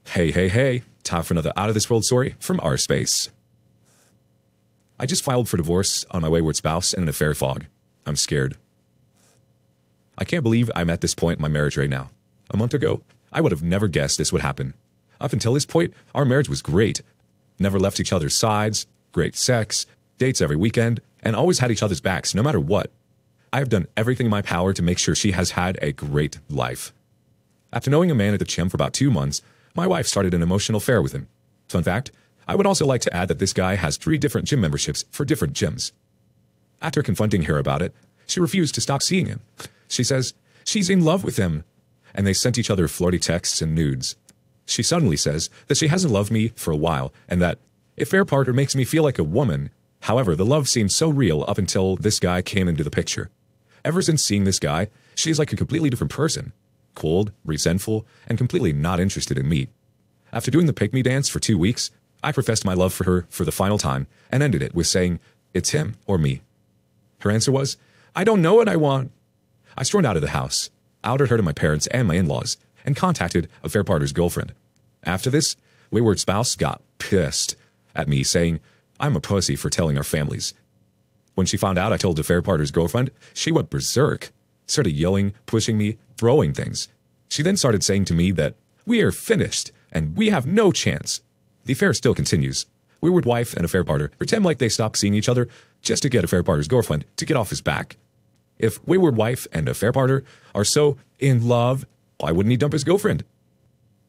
Hey, hey, hey, time for another out of this world story from our space. I just filed for divorce on my wayward spouse and an affair fog. I'm scared. I can't believe I'm at this point in my marriage right now. A month ago, I would have never guessed this would happen. Up until this point, our marriage was great. Never left each other's sides, great sex, dates every weekend, and always had each other's backs no matter what. I have done everything in my power to make sure she has had a great life. After knowing a man at the gym for about 2 months, my wife started an emotional affair with him. Fun fact, I would also like to add that this guy has 3 different gym memberships for different gyms. After confronting her about it, she refused to stop seeing him. She says she's in love with him, and they sent each other flirty texts and nudes. She suddenly says that she hasn't loved me for a while, and that affair partner makes me feel like a woman. However, the love seemed so real up until this guy came into the picture. Ever since seeing this guy, she is like a completely different person. Cold, resentful, and completely not interested in me. After doing the pick-me dance for 2 weeks, I professed my love for her for the final time and ended it with saying, "It's him or me." Her answer was, "I don't know what I want." I stormed out of the house, outed her to my parents and my in-laws, and contacted affair partner's girlfriend. After this, wayward spouse got pissed at me, saying, "I'm a pussy for telling our families." When she found out I told affair partner's girlfriend, she went berserk, started yelling, pushing me, throwing things. She then started saying to me that we are finished and we have no chance. The affair still continues. Wayward wife and affair partner pretend like they stopped seeing each other just to get affair partner's girlfriend to get off his back. If wayward wife and affair partner are so in love, why wouldn't he dump his girlfriend?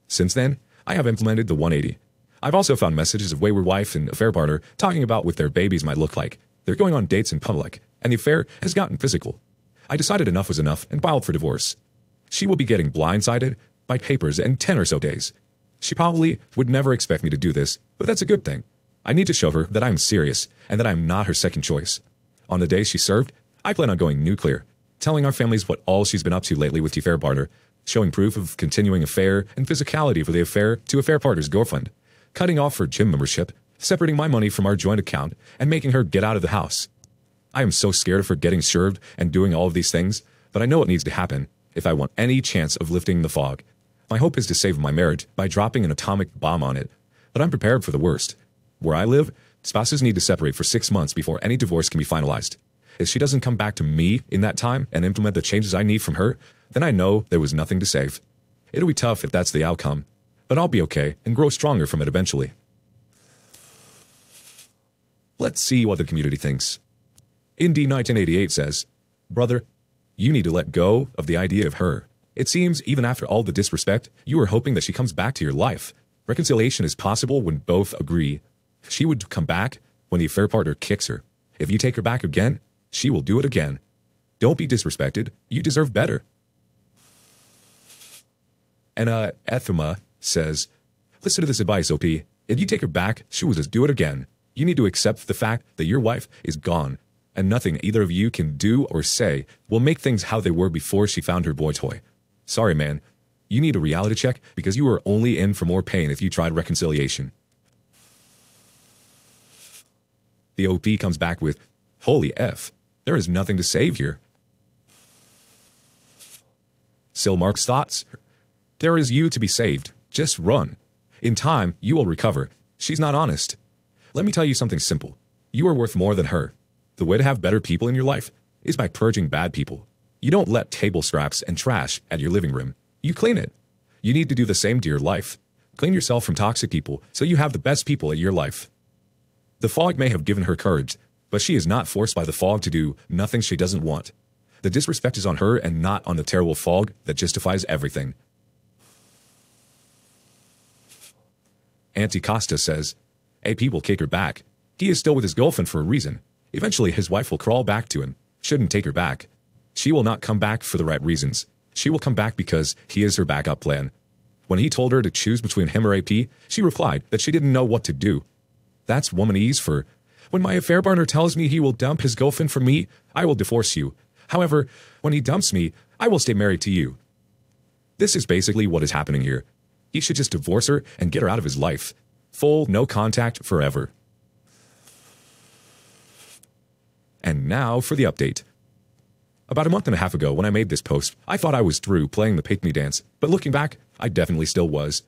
Since then, I have implemented the 180. I've also found messages of wayward wife and affair partner talking about what their babies might look like. They're going on dates in public, and the affair has gotten physical. I decided enough was enough and filed for divorce. She will be getting blindsided by papers in 10 or so days. She probably would never expect me to do this, but that's a good thing. I need to show her that I'm serious and that I'm not her second choice. On the day she served, I plan on going nuclear, telling our families what all she's been up to lately with the affair partner, showing proof of continuing affair and physicality for the affair to affair partner's girlfriend, cutting off her gym membership, separating my money from our joint account, and making her get out of the house. I am so scared of her getting served and doing all of these things, but I know it needs to happen if I want any chance of lifting the fog. My hope is to save my marriage by dropping an atomic bomb on it, but I'm prepared for the worst. Where I live, spouses need to separate for 6 months before any divorce can be finalized. If she doesn't come back to me in that time and implement the changes I need from her, then I know there was nothing to save. It'll be tough if that's the outcome, but I'll be okay and grow stronger from it eventually. Let's see what the community thinks. Indy 1988 says, "Brother, you need to let go of the idea of her. It seems even after all the disrespect, you are hoping that she comes back to your life. Reconciliation is possible when both agree. She would come back when the affair partner kicks her. If you take her back again, she will do it again. Don't be disrespected. You deserve better." And Ethema says, "Listen to this advice, OP. If you take her back, she will just do it again. You need to accept the fact that your wife is gone, and nothing either of you can do or say will make things how they were before she found her boy toy. Sorry, man. You need a reality check because you are only in for more pain if you tried reconciliation." The OP comes back with, "Holy F, there is nothing to save here." Silmark's thoughts, "There is you to be saved. Just run. In time, you will recover. She's not honest. Let me tell you something simple. You are worth more than her. The way to have better people in your life is by purging bad people. You don't let table scraps and trash at your living room. You clean it. You need to do the same to your life. Clean yourself from toxic people so you have the best people in your life." The fog may have given her courage, but she is not forced by the fog to do nothing she doesn't want. The disrespect is on her and not on the terrible fog that justifies everything. Auntie Costa says, "AP will kick her back. He is still with his girlfriend for a reason. Eventually his wife will crawl back to him. Shouldn't take her back. She will not come back for the right reasons. She will come back because he is her backup plan." When he told her to choose between him or AP, she replied that she didn't know what to do. That's womanese for, "When my affair partner tells me he will dump his girlfriend for me, I will divorce you. However, when he dumps me, I will stay married to you." This is basically what is happening here. He should just divorce her and get her out of his life. Full no contact forever. And now for the update. About a month and a half ago when I made this post, I thought I was through playing the pick-me dance, but looking back, I definitely still was.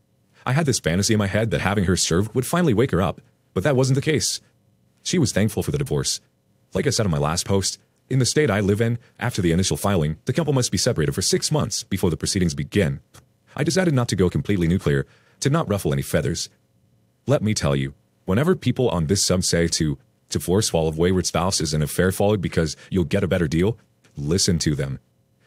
I had this fantasy in my head that having her served would finally wake her up, but that wasn't the case. She was thankful for the divorce. Like I said in my last post, in the state I live in, after the initial filing, the couple must be separated for 6 months before the proceedings begin. I decided not to go completely nuclear, to not ruffle any feathers. Let me tell you, whenever people on this sub say to divorce fall of wayward spouse is an affair followed because you'll get a better deal, listen to them.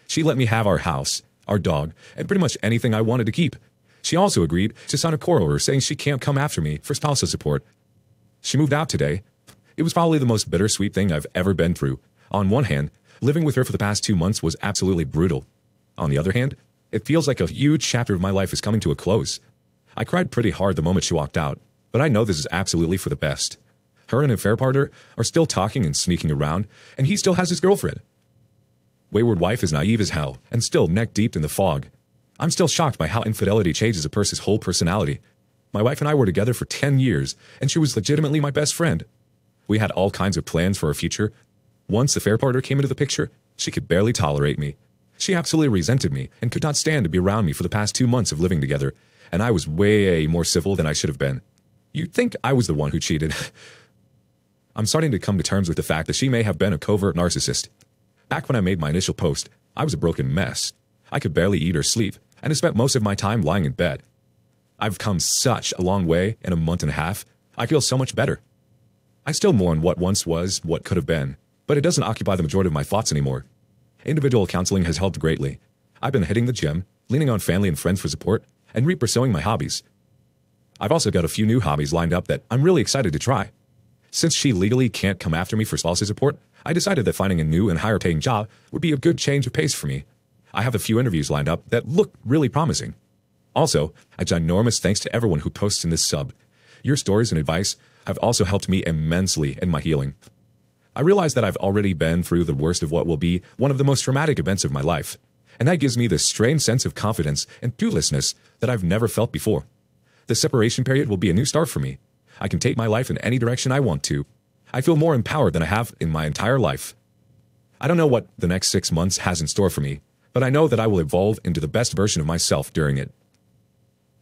She let me have our house, our dog, and pretty much anything I wanted to keep. She also agreed to sign a court order saying she can't come after me for spousal support. She moved out today. It was probably the most bittersweet thing I've ever been through. On one hand, living with her for the past 2 months was absolutely brutal. On the other hand, it feels like a huge chapter of my life is coming to a close. I cried pretty hard the moment she walked out, but I know this is absolutely for the best. Her and an affair partner are still talking and sneaking around, and he still has his girlfriend. Wayward wife is naive as hell, and still neck deep in the fog. I'm still shocked by how infidelity changes a person's whole personality. My wife and I were together for 10 years, and she was legitimately my best friend. We had all kinds of plans for our future. Once the affair partner came into the picture, she could barely tolerate me. She absolutely resented me and could not stand to be around me for the past 2 months of living together, and I was way more civil than I should have been. You'd think I was the one who cheated. I'm starting to come to terms with the fact that she may have been a covert narcissist. Back when I made my initial post, I was a broken mess. I could barely eat or sleep, and I spent most of my time lying in bed. I've come such a long way in a month and a half. I feel so much better. I still mourn what once was, what could have been, but it doesn't occupy the majority of my thoughts anymore. Individual counseling has helped greatly. I've been hitting the gym, leaning on family and friends for support, and re-pursuing my hobbies. I've also got a few new hobbies lined up that I'm really excited to try. Since she legally can't come after me for spousal support, I decided that finding a new and higher-paying job would be a good change of pace for me. I have a few interviews lined up that look really promising. Also, a ginormous thanks to everyone who posts in this sub. Your stories and advice have also helped me immensely in my healing. I realize that I've already been through the worst of what will be one of the most traumatic events of my life, and that gives me this strange sense of confidence and fearlessness that I've never felt before. The separation period will be a new start for me. I can take my life in any direction I want to. I feel more empowered than I have in my entire life. I don't know what the next 6 months has in store for me, but I know that I will evolve into the best version of myself during it.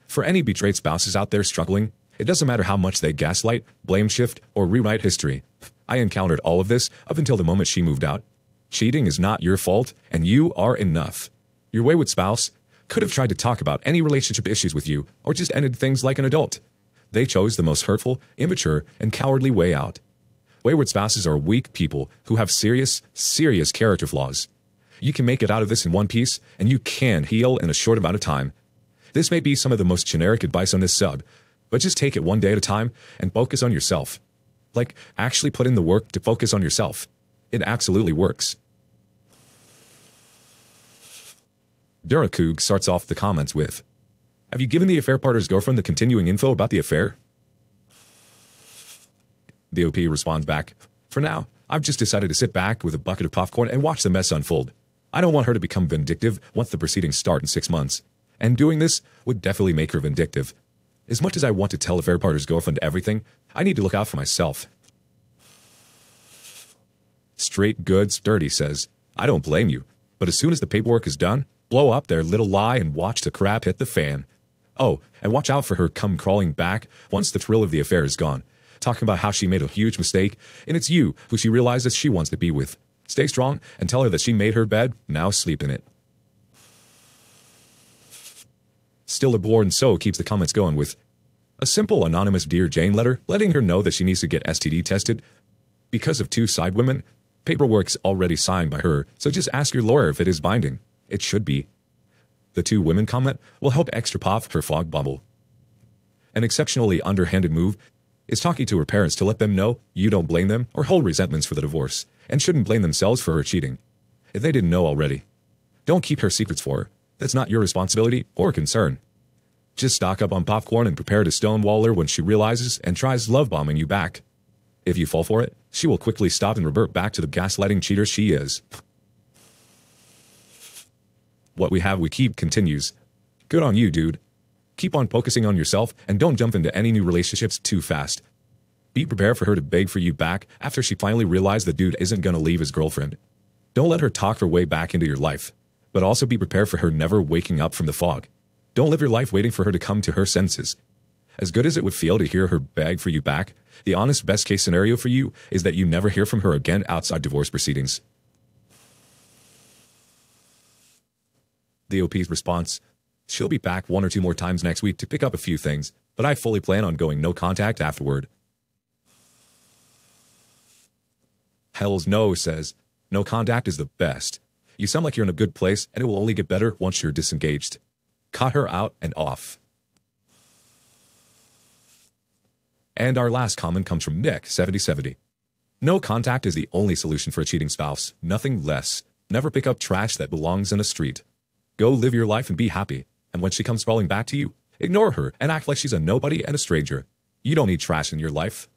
For any betrayed spouses out there struggling, it doesn't matter how much they gaslight, blame shift, or rewrite history. I encountered all of this up until the moment she moved out. Cheating is not your fault, and you are enough. Your wayward spouse could have tried to talk about any relationship issues with you, or just ended things like an adult. They chose the most hurtful, immature, and cowardly way out. Wayward spouses are weak people who have serious character flaws. You can make it out of this in one piece, and you can heal in a short amount of time. This may be some of the most generic advice on this sub, but just take it one day at a time and focus on yourself. Like, actually put in the work to focus on yourself. It absolutely works. Durakoog starts off the comments with, "Have you given the affair partner's girlfriend the continuing info about the affair?" The OP responds back, "For now, I've just decided to sit back with a bucket of popcorn and watch the mess unfold. I don't want her to become vindictive once the proceedings start in 6 months. And doing this would definitely make her vindictive. As much as I want to tell affair partner's girlfriend everything, I need to look out for myself." Straight Good Sturdy says, "I don't blame you, but as soon as the paperwork is done, blow up their little lie and watch the crap hit the fan. Oh, and watch out for her come crawling back once the thrill of the affair is gone, talking about how she made a huge mistake, and it's you who she realizes she wants to be with. Stay strong and tell her that she made her bed, now sleep in it." Still a Born So keeps the comments going with, "A simple anonymous Dear Jane letter letting her know that she needs to get STD tested. Because of 2 side women, paperwork's already signed by her, so just ask your lawyer if it is binding. It should be." The 2 women comment will help extra pop her fog bubble. An exceptionally underhanded move is talking to her parents to let them know you don't blame them or hold resentments for the divorce, and shouldn't blame themselves for her cheating, if they didn't know already. Don't keep her secrets for her. That's not your responsibility or concern. Just stock up on popcorn and prepare to stonewall her when she realizes and tries love-bombing you back. If you fall for it, she will quickly stop and revert back to the gaslighting cheater she is. What we have we keep continues. Good on you, dude. Keep on focusing on yourself and don't jump into any new relationships too fast. Be prepared for her to beg for you back after she finally realized the dude isn't gonna leave his girlfriend. Don't let her talk her way back into your life, but also be prepared for her never waking up from the fog. Don't live your life waiting for her to come to her senses. As good as it would feel to hear her beg for you back, the honest best-case scenario for you is that you never hear from her again outside divorce proceedings. The OP's response: she'll be back 1 or 2 more times next week to pick up a few things, but I fully plan on going no contact afterward. Hells no says, no contact is the best. You sound like you're in a good place, and it will only get better once you're disengaged. Cut her out and off. And our last comment comes from Nick7070. No contact is the only solution for a cheating spouse, nothing less. Never pick up trash that belongs in a street. Go live your life and be happy, and when she comes crawling back to you, ignore her and act like she's a nobody and a stranger. You don't need trash in your life.